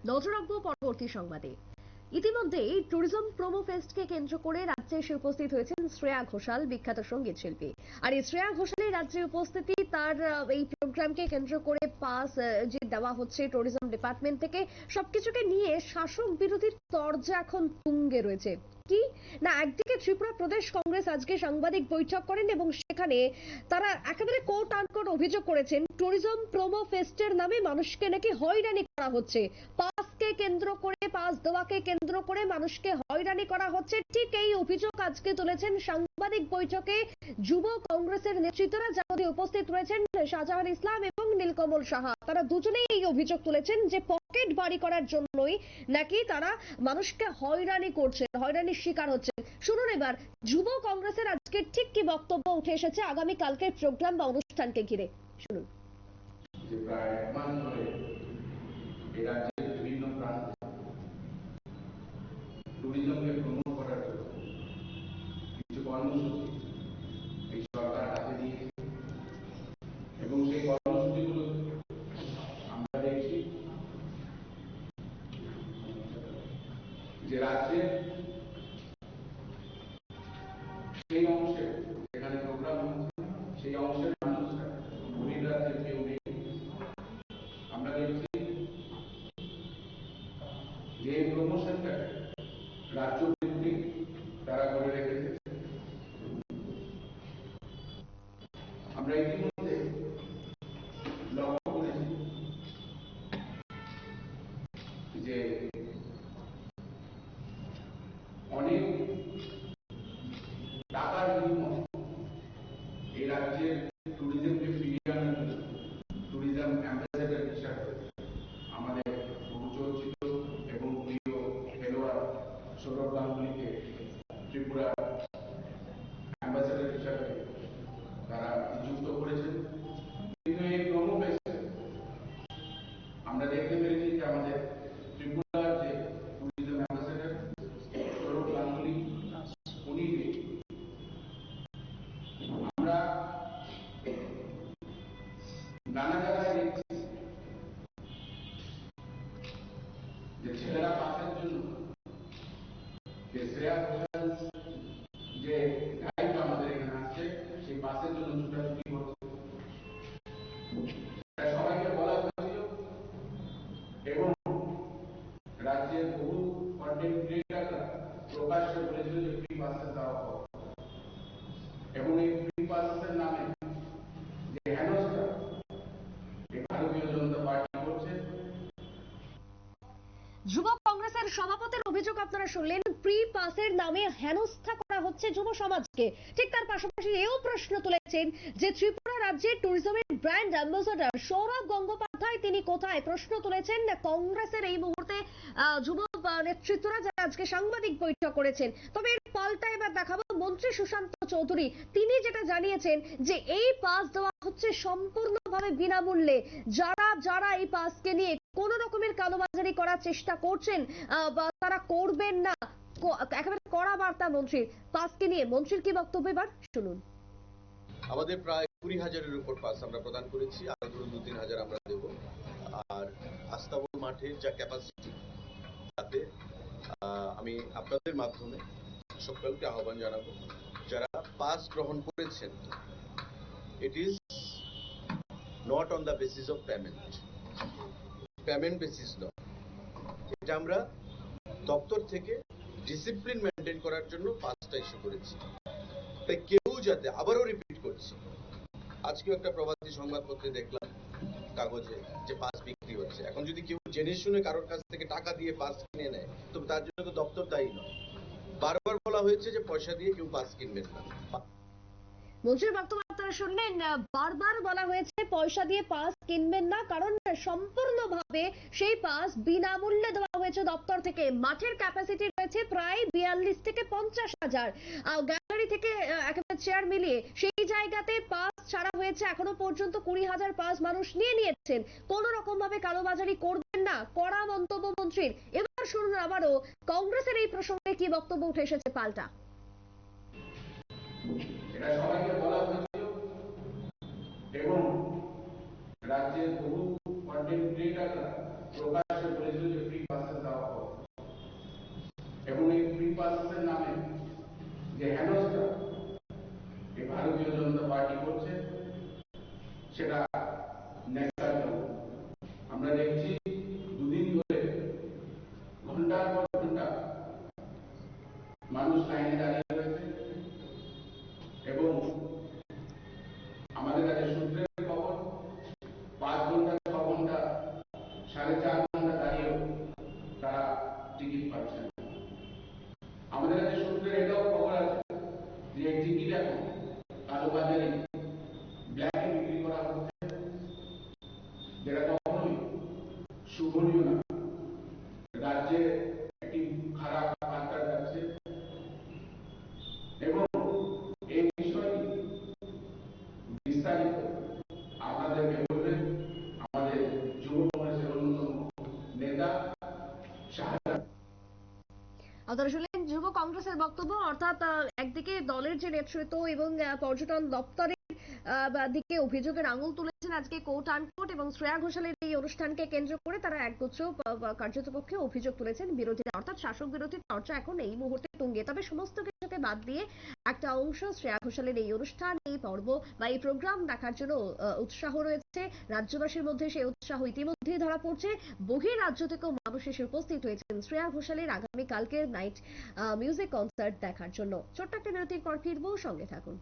নজর রাখবো পরবর্তী সংবাদে। ইতিমধ্যে ট্যুরিজম প্রোমো ফেস্টকে কেন্দ্র করে রাজ্যে এসে উপস্থিত হয়েছেন শ্রেয়া ঘোষাল, বিখ্যাত সঙ্গীত শিল্পী। আর এই শ্রেয়া ঘোষালের রাজ্যে উপস্থিতি, তার এই প্রোগ্রামকে কেন্দ্র করে পাস যে দেওয়া হচ্ছে ট্যুরিজম ডিপার্টমেন্ট থেকে, সবকিছুকে নিয়ে শাসক বিরোধীর তরজা এখন তুঙ্গে রয়েছে। কি না, একদিকে ত্রিপুরা প্রদেশ কংগ্রেস আজকে সাংবাদিক বৈঠক করেন এবং সেখানে তারা একেবারে কোট আনকোট অভিযোগ করেছেন ট্যুরিজম প্রোমো ফেস্টের নামে মানুষকে নাকি হয়রানি করা হচ্ছে। পাসকে কেন্দ্র করে, পাস দেওয়াকে কেন্দ্র করে মানুষকে হয়রানি করা হচ্ছে। ঠিক এই অভিযোগ আজকে তুলেছেন সাংবাদিক বৈঠকে যুব কংগ্রেসের নেতৃত্বরা, যাদের উপস্থিত রয়েছেন শাহজাহান ইসলাম এবং নীলকমল সাহা। তারা দুজনেই এই অভিযোগ তুলেছেন যে পকেট বাড়ি করার জন্যই নাকি তারা মানুষকে হয়রানি করছেন, হয়রানির শিকার হচ্ছেন। শুনুন এবার যুব কংগ্রেসের আজকে ঠিক কি বক্তব্য উঠে এসেছে আগামী কালকের প্রোগ্রাম বা অনুষ্ঠানকে ঘিরে। শুনুন। প্রায় এক মাস ধরে এই রাজ্যের বিভিন্ন প্রান্তে ট্যুরিজমকে প্রমোট করার জন্য কিছু কর্মসূচি এই সরকার হাতে নিয়েছে এবং সেই কর্মসূচিগুলো আমরা দেখছি যে রাজ্যের সেই অংশে যেখানে প্রোগ্রাম হচ্ছে সেই অংশের মানুষরা গভীর রাজ্যের কেউ নেই। আমরা দেখছি যে প্রমোশনটা রাজ্য ভিত্তিক তারা করে রেখেছে। আমরা ইতিমধ্যে লক্ষ্য করেছি যে অনেক টাকার বিনিময়ে এই রাজ্যের ট্যুরিজমকে ফিরিয়ে আনার জন্য ট্যুরিজম অ্যাম্বাসেডর হিসাবে আমাদের বহুচর্চিত এবং প্রিয় খেলোয়াড় সৌরভ গাঙ্গুলিকে ত্রিপুরা অ্যাম্বাসেডর হিসাবে তারা নিযুক্ত করেছেন। কিন্তু এই প্রোমো ফেস্টে আমরা দেখতে পেরেছি যে আমাদের ত্রিপুরার যে ট্যুরিজম অ্যাম্বাসেডর সৌরভ গাঙ্গুলি উনি আমরা নানা জায়গায় দেখছি যে ছেলেরা পাসের জন্য যে শ্রেয়া ঘোষাল যে গাইড আমাদের এখানে আসছে সেই পাসের জন্য ছুটাছুটি করছে। সবাইকে বলা হয়েছিল এবং রাজ্যের বহু কন্টেন্ট ক্রিয়েটাররা প্রকাশ্যে বলেছিল যে ফ্রি পাসেস দেওয়া হবে এবং এই ফ্রি পাসেসের নামে যে হেনস্থা এই ভারতীয় জনতা পার্টি করছে। যুব কংগ্রেসের সভাপতির অভিযোগ আপনারা শুনলেন, প্রি পাসের নামে হেনস্থা করা হচ্ছে যুব সমাজকে। ঠিক তার পাশাপাশি এও প্রশ্ন তুলেছেন যে ত্রিপুরা রাজ্যের ট্যুরিজমের ব্র্যান্ড অ্যাম্বাসেডর সৌরভ গঙ্গোপাধ্যায় তিনি কোথায়। প্রশ্ন তুলেছেন কংগ্রেসের এই মুহূর্তে যুব নেতৃত্বরা, যারা আজকে সাংবাদিক বৈঠক করেছেন। তবে এর পাল্টা এবার দেখাবো মন্ত্রী সুশান্ত চৌধুরী, তিনি যেটা জানিয়েছেন যে এই পাস দেওয়া হচ্ছে সম্পূর্ণভাবে বিনামূল্যে। যারা যারা এই পাসকে নিয়ে কোন রকমের কালোবাজারি করার চেষ্টা করছেন বা তারা করবেন না, একেবারে কড়া বার্তা মন্ত্রীর। পাসকে নিয়ে মন্ত্রীর কি বক্তব্য এবার শুনুন। আমাদের প্রায় 20,000-এর উপর পাস আমরা প্রদান করেছি, আর ধরুন 2-3,000 আমরা দেব। আর আস্তাবল মাঠের যা ক্যাপাসিটি, তাতে আমি আপনাদের মাধ্যমে সকলকে আহ্বান জানাবো, যারা পাস গ্রহণ করেছেন, it is not on the basis of payment basis নয়। এটা আমরা দপ্তর থেকে ডিসিপ্লিন মেনটেন করার জন্য পাসটা ইস্যু করেছি। তাই কেউ যাতে, আবারও রিপিট করছি, আজকেও একটা প্রবাসী সংবাদপত্রে দেখলাম কাগজে যে পাস বিক্রি হচ্ছে। এখন যদি কেউ জেনে শুনে কারোর কাছ থেকে টাকা দিয়ে পাস কিনে নেয়, তো তার জন্য তো দপ্তর দায়ী নয়। বারবার বলা হয়েছে যে পয়সা দিয়ে কেউ পাস কিনবেন না। মন্ত্রীর বক্তব্য আপনারা শুনলেন, বারবার বলা হয়েছে পয়সা দিয়ে পাস কিনবেন না, কারণ সম্পূর্ণভাবে সেই পাস বিনামূল্যে দেওয়া হয়েছে দপ্তর থেকে। মাঠের ক্যাপাসিটি রয়েছে প্রায় 42 থেকে 50,000, গ্যালারি থেকে একেবারে চেয়ার মিলিয়ে সেই জায়গাতে পাস ছাড়া হয়েছে। এখনো পর্যন্ত 20,000 পাস মানুষ নিয়ে নিয়েছেন। কোন রকম ভাবে কালোবাজারি করবেন না, কড়া মন্তব্য মন্ত্রীর। এবার শুনুন আবারও কংগ্রেসের এই প্রসঙ্গে কি বক্তব্য উঠে এসেছে পাল্টা। এটা সবাইকে বলা হয়েছিল এবং রাজ্যের বহু কন্টেন্ট ক্রিয়েটাররা প্রকাশ্যে বলেছিল যে ফ্রি পাসের নামে যে হেনস্থা এই ভারতীয় জনতা পার্টি করছে সেটা ন্যাক্কারজনক। আমরা দেখছি দুদিন ধরে ঘন্টার পর ঘন্টা মানুষ লাইনে দাঁড়িয়ে রয়েছে এবং আমাদের কাছে সূত্রের খবর 5 ঘন্টা 6 ঘন্টা 4.5 ঘন্টা দাঁড়িয়েও তারা টিকিট পাচ্ছে না। আমাদের কাছে সূত্রের এটাও খবর আছে যে এই টিকিট এখন কালোবাজারে ব্ল্যাকে বিক্রি করা হচ্ছে, যেটা কখনোই শুভনীয় না। রাজ্যে একটি খারাপ বার্তা যাচ্ছে এবং এই বিষয়টি বিস্তারিত আপনাদেরকে বলবেন আমাদের যুব কংগ্রেসের অন্যতম নেতা শাহজাহান। আপনারা শুনলেন যুব কংগ্রেসের বক্তব্য, অর্থাৎ একদিকে দলের যে নেতৃত্ব এবং পর্যটন দপ্তরের দিকে অভিযোগের আঙুল তুলেছেন আজকে কোর্ট আনকোর্ট, এবং শ্রেয়া ঘোষালের এই অনুষ্ঠানকে কেন্দ্র করে তারা একগুচ্ছ কার্যতপক্ষে অভিযোগ তুলেছেন বিরোধীরা, অর্থাৎ শাসক বিরোধী চর্চা এখন এই মুহূর্তে তুঙ্গে। তবে সমস্ত কিছুকে বাদ দিয়ে একটা অংশ শ্রেয়া ঘোষালের এই অনুষ্ঠান, এই পর্ব বা এই প্রোগ্রাম দেখার জন্য উৎসাহ রয়েছে রাজ্যবাসীর মধ্যে। সেই উৎসাহ ইতিমধ্যেই ধরা পড়ছে, বহির রাজ্য থেকেও মানুষ এসে উপস্থিত হয়েছেন শ্রেয়া ঘোষালের আগামীকালকের নাইট মিউজিক কনসার্ট দেখার জন্য। ছোট্ট একটা বিরতির পর ফিরবো, সঙ্গে থাকুন।